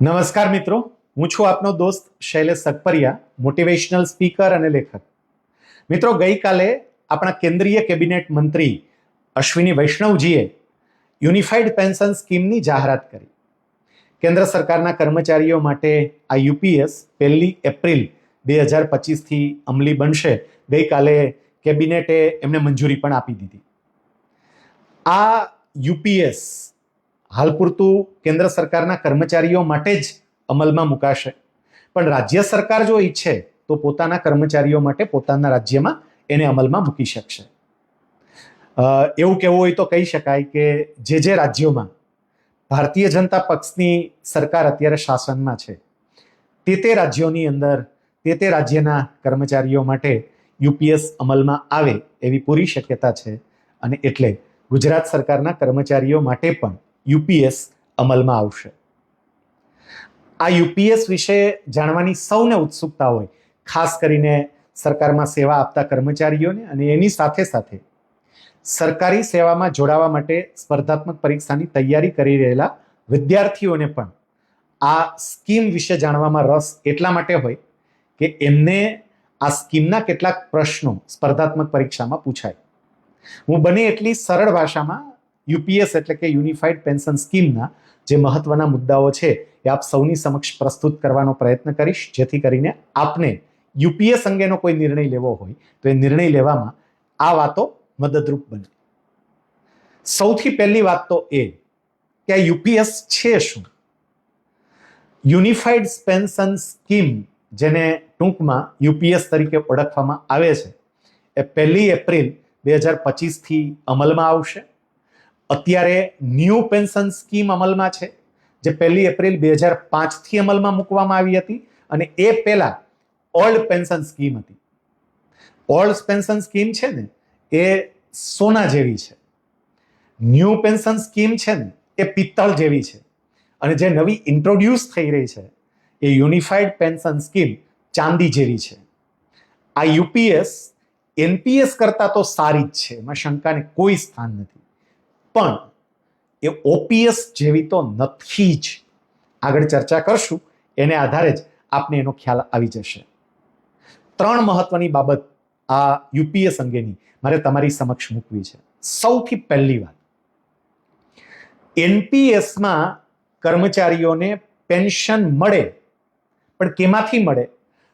નમસ્કાર મિત્રો, હું છું આપનો દોસ્ત શૈલેષ સકપરિયા, મોટિવેશનલ સ્પીકર અને લેખક. મિત્રો, ગઈકાલે આપણા કેન્દ્રીય કેબિનેટ મંત્રી અશ્વિની વૈષ્ણવજીએ યુનિફાઈડ પેન્શન સ્કીમની જાહેરાત કરી. કેન્દ્ર સરકારના કર્મચારીઓ માટે આ યુપીએસ 1 એપ્રિલ 2025થી અમલી બનશે. ગઈકાલે કેબિનેટે એમને મંજૂરી પણ આપી દીધી. આ યુપીએસ હાલ પૂરતું કેન્દ્ર સરકારના કર્મચારીઓ માટે જ અમલમાં મુકાશે, પણ રાજ્ય સરકાર જો ઈચ્છે તો પોતાના કર્મચારીઓ માટે પોતાના રાજ્યમાં એને અમલમાં મૂકી શકશે. એવું કહેવું હોય તો કહી શકાય કે જે રાજ્યોમાં ભારતીય જનતા પક્ષની સરકાર અત્યારે શાસનમાં છે તે રાજ્યોની અંદર તે રાજ્યના કર્મચારીઓ માટે યુપીએસ અમલમાં આવે એવી પૂરી શક્યતા છે, અને એટલે ગુજરાત સરકારના કર્મચારીઓ માટે પણ યુપીએસ અમલમાં આવશે. આ યુપીએસ વિશે જાણવાની સૌને ઉત્સુકતા હોય, ખાસ કરીને સરકારમાં સેવા આપતા કર્મચારીઓને અને એની સાથે સાથે સરકારી સેવામાં જોડાવા માટે સ્પર્ધાત્મક પરીક્ષાની તૈયારી કરી રહેલા વિદ્યાર્થીઓને પણ આ સ્કીમ વિશે જાણવામાં રસ એટલા માટે હોય કે એમને આ સ્કીમના કેટલાક પ્રશ્નો સ્પર્ધાત્મક પરીક્ષામાં પૂછાય. હું બને એટલી સરળ ભાષામાં યુપીએસ એટલે કે યુનિફાઈડ પેન્શન સ્કીમના જે મહત્વના મુદ્દાઓ છે એ આપ સૌની સમક્ષ પ્રસ્તુત કરવાનો પ્રયત્ન કરીશ, જેથી કરીને આપને યુપીએસ અંગેનો કોઈ નિર્ણય લેવો હોય તો એ નિર્ણય લેવામાં આ વાતો મદદરૂપ બને. સૌથી પહેલી વાત તો એ કે આ યુપીએસ છે શું? યુનિફાઈડ પેન્શન સ્કીમ, જેને ટૂંકમાં યુપીએસ તરીકે ઓળખવામાં આવે છે, એ 1 એપ્રિલ 2025થી અમલમાં આવશે. અત્યારે ન્યૂ પેન્શન સ્કીમ અમલમાં છે, જે 1 એપ્રિલ 2005થી અમલમાં મૂકવામાં આવી હતી, અને એ પહેલા ઓલ્ડ પેન્શન સ્કીમ હતી. ઓલ્ડ પેન્શન સ્કીમ છે ને એ સોના જેવી છે, ન્યૂ પેન્શન સ્કીમ છે ને એ પિત્તળ જેવી છે, અને જે નવી ઇન્ટ્રોડ્યુસ થઈ રહી છે એ યુનિફાઈડ પેન્શન સ્કીમ ચાંદી જેવી છે. આ યુપીએસ એનપીએસ કરતા તો સારી જ છે, એમાં શંકાને કોઈ સ્થાન નથી, પણ એ ઓપીએસ જેવી તો નથી જ. આગળ ચર્ચા કરશું, એને આધારે જ આપને એનો ખ્યાલ આવી જશે. 3 મહત્વની બાબત આ યુપીએસ અંગેની મારે તમારી સમક્ષ મૂકવી છે. સૌથી પહેલી વાત, એનપીએસમાં કર્મચારીઓને પેન્શન મળે, પણ કેમાંથી મળે?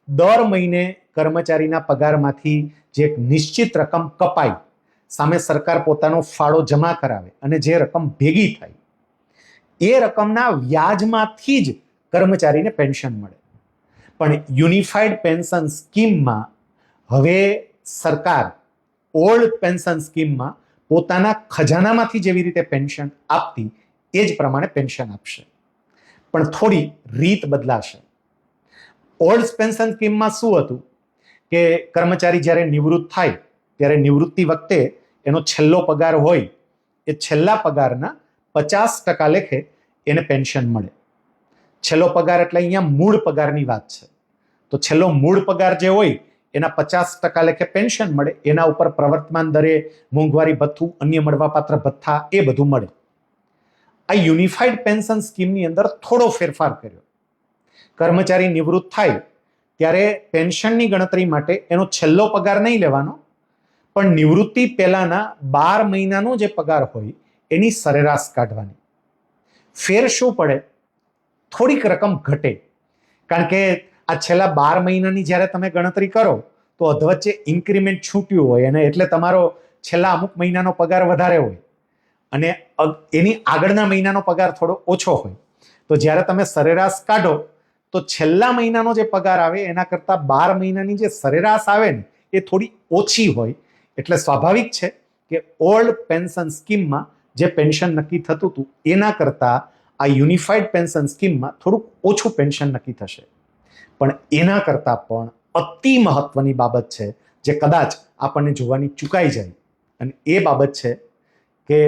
દર મહિને કર્મચારીના પગારમાંથી જે એક નિશ્ચિત રકમ કપાય, સામે સરકાર પોતાનો ફાળો જમા કરાવે, અને જે રકમ ભેગી થાય એ રકમના વ્યાજમાંથી જ કર્મચારીને પેન્શન મળે. પણ યુનિફાઈડ પેન્શન સ્કીમમાં હવે સરકાર ઓલ્ડ પેન્શન સ્કીમમાં પોતાના ખજાનામાંથી જેવી રીતે પેન્શન આપતી એ જ પ્રમાણે પેન્શન આપશે, પણ થોડી રીત બદલાશે. ઓલ્ડ પેન્શન સ્કીમમાં શું હતું કે કર્મચારી જ્યારે નિવૃત્ત થાય ત્યારે નિવૃત્તિ વખતે એનો છેલ્લો પગાર હોય એ છેલ્લા પગારના 50% લેખે એને પેન્શન મળે. છેલ્લો પગાર એટલે અહીંયા મૂળ પગારની વાત છે. તો છેલ્લો મૂળ પગાર જે હોય એના 50% લેખે પેન્શન મળે, એના ઉપર પ્રવર્તમાન દરે મોંઘવારી ભથ્થું, અન્ય મળવાપાત્ર ભથ્થા એ બધું મળે. આ યુનિફાઈડ પેન્શન સ્કીમની અંદર થોડો ફેરફાર કર્યો. કર્મચારી નિવૃત્ત થાય ત્યારે પેન્શનની ગણતરી માટે એનો છેલ્લો પગાર નહીં લેવાનો, પણ નિવૃત્તિ પહેલાના 12 મહિનાનો જે પગાર હોય એની સરેરાશ કાઢવાની. ફેર શું પડે? થોડીક રકમ ઘટે, કારણ કે આ છેલ્લા 12 મહિનાની જ્યારે તમે ગણતરી કરો તો અધવચ્ચે ઇન્ક્રીમેન્ટ છૂટ્યું હોય, અને એટલે તમારો છેલ્લા અમુક મહિનાનો પગાર વધારે હોય અને એની આગળના મહિનાનો પગાર થોડો ઓછો હોય. તો જ્યારે તમે સરેરાશ કાઢો તો છેલ્લા મહિનાનો જે પગાર આવે એના કરતાં 12 મહિનાની જે સરેરાશ આવે ને એ થોડી ઓછી હોય. એટલે સ્વાભાવિક છે કે ઓલ્ડ પેન્શન સ્કીમમાં જે પેન્શન નક્કી થતું હતું એના કરતાં આ યુનિફાઈડ પેન્શન સ્કીમમાં થોડુંક ઓછું પેન્શન નક્કી થશે. પણ એના કરતાં પણ અતિ મહત્વની બાબત છે જે કદાચ આપણને જોવાની ચૂકાઈ જાય, અને એ બાબત છે કે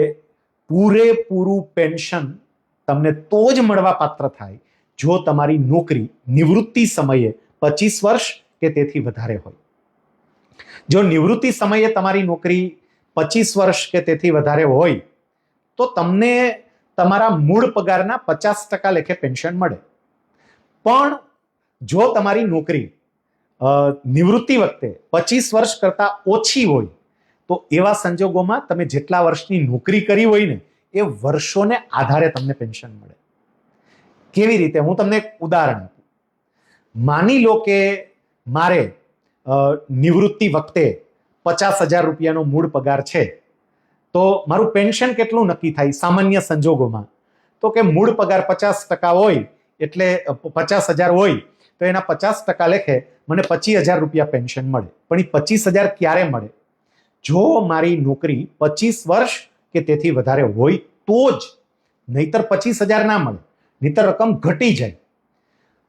પૂરેપૂરું પેન્શન તમને તો જ મળવા પાત્ર થાય જો તમારી નોકરી નિવૃત્તિ સમયે 25 વર્ષ કે તેથી વધારે હોય. જો નિવૃત્તિ સમયે તમારી નોકરી 25 વર્ષ કે તેથી વધારે હોય તો તમને તમારા મૂળ પગારના 50% લેખે પેન્શન મળે. પણ જો તમારી નોકરી નિવૃત્તિ વખતે 25 વર્ષ કરતા ઓછી હોય તો એવા સંજોગોમાં તમે જેટલા વર્ષની નોકરી કરી હોય ને એ વર્ષોને આધારે તમને પેન્શન મળે. કેવી રીતે? હું તમને એક ઉદાહરણ આપું. માની લો કે મારે નિવૃત્તિ વખતે 50,000 રૂપિયાનો મૂળ પગાર છે, તો મારું પેન્શન કેટલું નક્કી થાય સામાન્ય સંજોગોમાં? તો કે મૂળ પગાર 50% હોય એટલે 50,000 હોય તો એના 50% લેખે મને 25,000 રૂપિયા પેન્શન મળે. પણ એ 25,000 ક્યારે મળે? જો મારી નોકરી 25 વર્ષ કે તેથી વધારે હોય તો જ, નહીતર 25,000 ના મળે, નહીતર રકમ ઘટી જાય.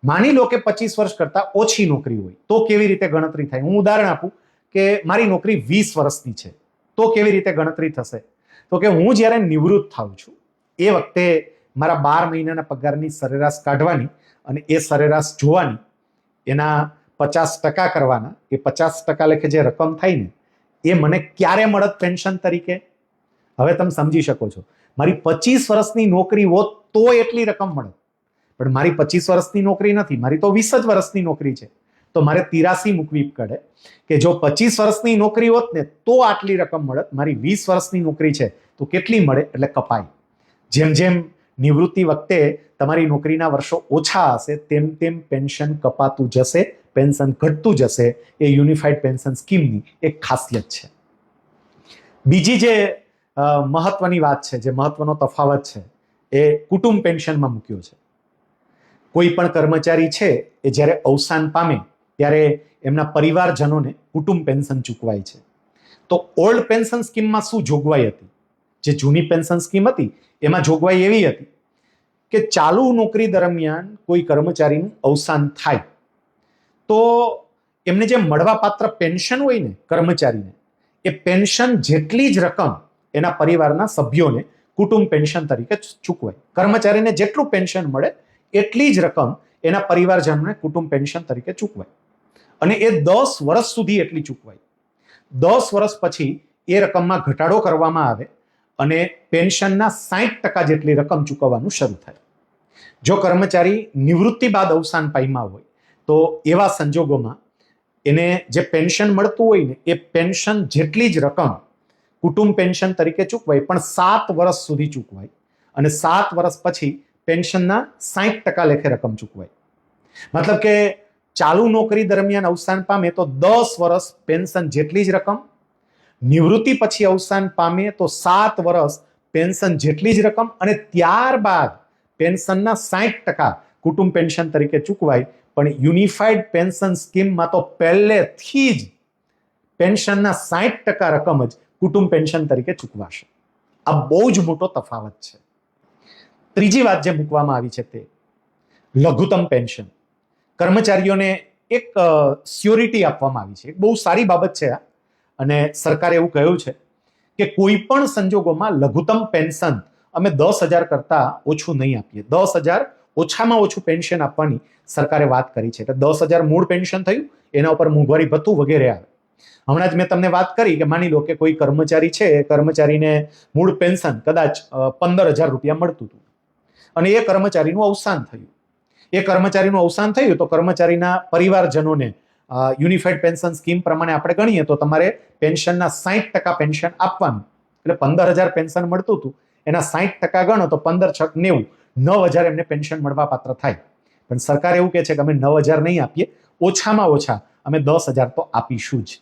માની લો કે 25 વર્ષ કરતા ઓછી નોકરી હોય તો કેવી રીતે ગણતરી થાય? હું ઉદાહરણ આપું કે મારી નોકરી 20 વર્ષની છે તો કેવી રીતે ગણતરી થશે? તો કે હું જ્યારે નિવૃત્ત થાઉં છું એ વખતે મારા 12 મહિનાના પગારની સરેરાશ કાઢવાની અને એ સરેરાશ જોવાની, એના 50% કરવાના, એ 50% લેખે જે રકમ થાય ને એ મને ક્યારે મળત પેન્શન તરીકે? હવે તમે સમજી શકો છો. મારી 25 વર્ષની નોકરી હોત તો એટલી રકમ મળે, પણ મારી 25 વર્ષની નોકરી નથી, મારી તો 20 જ વર્ષની નોકરી છે. તો મારે 83 મૂકવી પડે કે જો 25 વર્ષની નોકરી હોત ને તો આટલી રકમ મળત, મારી 20 વર્ષની નોકરી છે તો કેટલી મળે? એટલે કપાઈ. જેમ જેમ નિવૃત્તિ વખતે તમારી નોકરીના વર્ષો ઓછા હશે તેમ તેમ પેન્શન કપાતું જશે, પેન્શન ઘટતું જશે. એ યુનિફાઈડ પેન્શન સ્કીમની એક ખાસિયત છે. બીજી જે મહત્વની વાત છે, જે મહત્વનો તફાવત છે, એ કુટુંબ પેન્શનમાં મૂક્યો છે. કોઈ પણ કર્મચારી છે એ જ્યારે અવસાન પામે ત્યારે એમના પરિવારજનોને કુટુંબ પેન્શન ચૂકવાય છે. તો ઓલ્ડ પેન્શન સ્કીમમાં શું જોગવાઈ હતી? જે જૂની પેન્શન સ્કીમ હતી એમાં જોગવાઈ એવી હતી કે ચાલુ નોકરી દરમિયાન કોઈ કર્મચારીનું અવસાન થાય તો એમને જે મળવાપાત્ર પેન્શન હોય ને કર્મચારીને, એ પેન્શન જેટલી જ રકમ એના પરિવારના સભ્યોને કુટુંબ પેન્શન તરીકે ચૂકવાય. કર્મચારીને જેટલું પેન્શન મળે એટલી જ રકમ એના પરિવારજનોને કુટુંબ પેન્શન તરીકે ચૂકવાય અને એ 10 વર્ષ સુધી એટલી ચૂકવાય. 10 વર્ષ પછી એ રકમમાં ઘટાડો કરવામાં આવે અને પેન્શનના 60% જેટલી રકમ ચૂકવવાનું શરૂ થાય. જો કર્મચારી નિવૃત્તિ બાદ અવસાન પામ્યા હોય તો એવા સંજોગોમાં એને જે પેન્શન મળતું હોય ને એ પેન્શન જેટલી જ રકમ કુટુંબ પેન્શન તરીકે ચૂકવાય, પણ 7 વર્ષ સુધી ચૂકવાય અને 7 વર્ષ પછી પેન્શનના 60% લેખે રકમ ચૂકવાય. મતલબ કે ચાલુ નોકરી દરમિયાન અવસાન પામે તો 10 વર્ષ પેન્શન જેટલી જ રકમ, નિવૃત્તિ પછી અવસાન પામે તો 7 વર્ષ પેન્શન જેટલી જ રકમ અને ત્યારબાદ પેન્શનના 60% કુટુંબ પેન્શન તરીકે ચૂકવાય. પણ યુનિફાઈડ પેન્શન સ્કીમમાં તો પહેલેથી જ પેન્શનના 60% રકમ જ કુટુંબ પેન્શન તરીકે ચૂકવાશે. આ બહુ જ મોટો તફાવત છે. ત્રીજી વાત જે મૂકવામાં આવી છે તે લઘુત્તમ પેન્શન. કર્મચારીઓને એક સ્યોરિટી આપવામાં આવી છે. એક બહુ સારી બાબત છે આ, અને સરકારે એવું કહ્યું છે કે કોઈ પણ સંજોગોમાં લઘુત્તમ પેન્શન અમે 10,000 કરતા ઓછું નહીં આપીએ. 10,000 ઓછામાં ઓછું પેન્શન આપવાની સરકારે વાત કરી છે. એટલે 10,000 મૂળ પેન્શન થયું, એના ઉપર મોંઘવારી ભથ્થું વગેરે આવે. હમણાં જ મેં તમને વાત કરી કે માની લો કે કોઈ કર્મચારી છે, કર્મચારીને મૂળ પેન્શન કદાચ 15,000 રૂપિયા મળતું હતું અને એ કર્મચારીનું અવસાન થયું. એ કર્મચારીનું અવસાન થયું તો કર્મચારીના પરિવારજનોને યુનિફાઈડ પેન્શન સ્કીમ પ્રમાણે આપણે ગણીએ તો તમારે પેન્શનના 60% પેન્શન આપવાનું. એટલે 15,000 પેન્શન મળતું હતું, એના 60% ગણો તો 15 છક 90, 9,000 એમને પેન્શન મળવા પાત્ર થાય. પણ સરકાર એવું કહે છે કે અમે 9,000 નહીં આપીએ, ઓછામાં ઓછા અમે 10,000 તો આપીશું જ.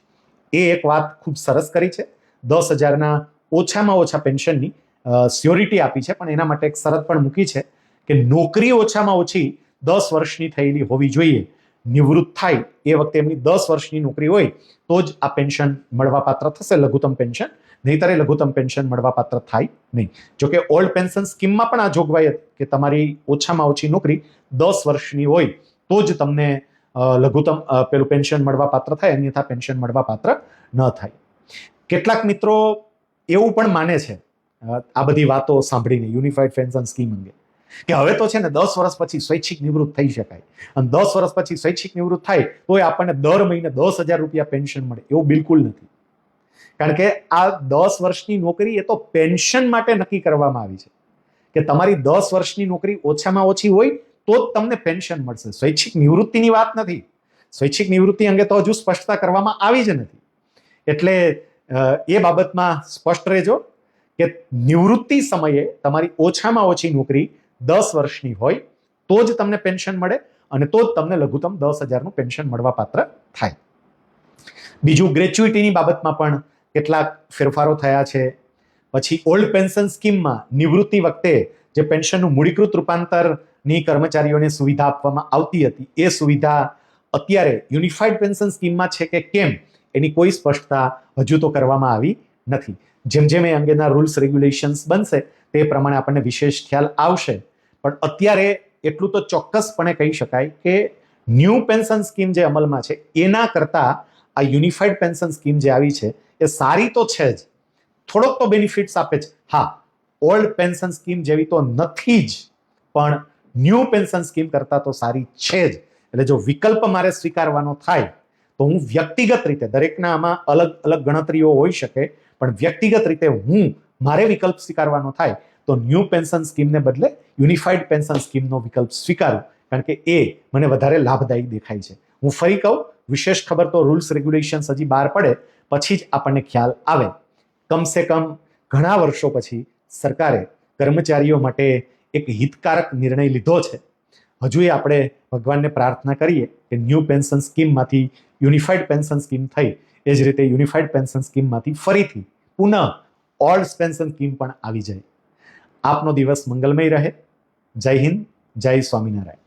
એ એક વાત ખૂબ સરસ કરી છે. 10,000ના ઓછામાં ઓછા પેન્શનની સ્યોરિટી આપી છે, પણ એના માટે એક શરત પણ મૂકી છે કે નોકરી ઓછામાં ઓછી 10 વર્ષની થયેલી હોવી જોઈએ. નિવૃત્ત થાય એ વખતે એમની 10 વર્ષની નોકરી હોય તો જ આ પેન્શન મળવાપાત્ર થશે, લઘુત્તમ પેન્શન. નહીંતર લઘુત્તમ પેન્શન મળવાપાત્ર થાય નહીં. જોકે ઓલ્ડ પેન્શન સ્કીમમાં પણ આ જોગવાઈ હતી કે તમારી ઓછામાં ઓછી નોકરી 10 વર્ષની હોય તો જ તમને લઘુત્તમ પેલું પેન્શન મળવાપાત્ર થાય, અન્યથા પેન્શન મળવાપાત્ર ન થાય. કેટલાક મિત્રો એવું પણ માને છે આ બધી વાતો સાંભળીને યુનિફાઈડ પેન્શન સ્કીમ અંગે કે હવે તો છે ને 10 વર્ષ પછી સ્વૈચ્છિક નિવૃત્ત થઈ શકાય, અને 10 વર્ષ પછી સ્વૈચ્છિક નિવૃત્ત થાય તો આપણને દર મહિને 10,000 રૂપિયા પેન્શન મળે. એવું બિલકુલ નથી. કારણ કે આ 10 વર્ષની નોકરી એ તો પેન્શન માટે નક્કી કરવામાં આવી છે કે તમારી 10 વર્ષની નોકરી ઓછામાં ઓછી હોય તો જ તમને પેન્શન મળશે. સ્વૈચ્છિક નિવૃત્તિની વાત નથી. સ્વૈચ્છિક નિવૃત્તિ અંગે તો હજુ સ્પષ્ટતા કરવામાં આવી જ નથી. એટલે એ બાબતમાં સ્પષ્ટ રહેજો કે નિવૃત્તિ સમયે તમારી ઓછામાં ઓછી નોકરી 10 વર્ષની હોય તો જ તમને પેન્શન મળે અને તો જ તમને લઘુત્તમ 10,000નું પેન્શન મળવા પાત્ર થાય. બીજું, ગ્રેચ્યુઇટીની બાબતમાં પણ કેટલાક ફેરફારો થયા છે. પછી ઓલ્ડ પેન્શન સ્કીમમાં નિવૃત્તિ વખતે જે પેન્શનનું મૂડીકૃત રૂપાંતરની કર્મચારીઓને સુવિધા આપવામાં આવતી હતી એ સુવિધા અત્યારે યુનિફાઈડ પેન્શન સ્કીમમાં છે કે કેમ એની કોઈ સ્પષ્ટતા હજુ તો કરવામાં આવી નથી. જેમ જેમ એ અંગેના રૂલ્સ રેગ્યુલેશન્સ બનશે તે પ્રમાણે આપણને વિશેષ ખ્યાલ આવશે. પણ અત્યારે એટલું તો ચોક્કસપણે કહી શકાય કે ન્યૂ પેન્શન સ્કીમ જે અમલમાં છે એના કરતાં આ યુનિફાઈડ પેન્શન સ્કીમ જે આવી છે એ સારી તો છે જ, થોડોક તો બેનિફિટ્સ આપે છે. હા, ઓલ્ડ પેન્શન સ્કીમ જેવી તો નથી જ, પણ ન્યૂ પેન્શન સ્કીમ કરતાં તો સારી છે જ. એટલે જો વિકલ્પ મારે સ્વીકારવાનો થાય તો હું વ્યક્તિગત રીતે, દરેકના આમાં અલગ અલગ ગણતરીઓ હોઈ શકે, પણ વ્યક્તિગત રીતે મારે વિકલ્પ સ્વીકારવાનો થાય તો ન્યૂ પેન્શન સ્કીમને બદલે યુનિફાઈડ પેન્શન સ્કીમનો વિકલ્પ સ્વીકારું, કારણ કે એ મને વધારે લાભદાયી દેખાય છે. હું ફરી કહું, વિશેષ ખબર તો રૂલ્સ રેગ્યુલેશન્સ હજી બહાર પડે પછી જ આપણને ખ્યાલ આવે. કમસે કમ ઘણા વર્ષો પછી સરકારે કર્મચારીઓ માટે એક હિતકારક નિર્ણય લીધો છે. હજુ આપણે ભગવાનને પ્રાર્થના કરીએ કે ન્યૂ પેન્શન સ્કીમમાંથી યુનિફાઈડ પેન્શન સ્કીમ થઈ એ જ રીતે યુનિફાઈડ પેન્શન સ્કીમમાંથી ફરીથી પુનઃ ઓલ્ડ પેન્શન સ્કીમ પણ આવી જાય. આપનો દિવસ મંગલમય રહે. જય હિન્દ, જય સ્વામિનારાયણ.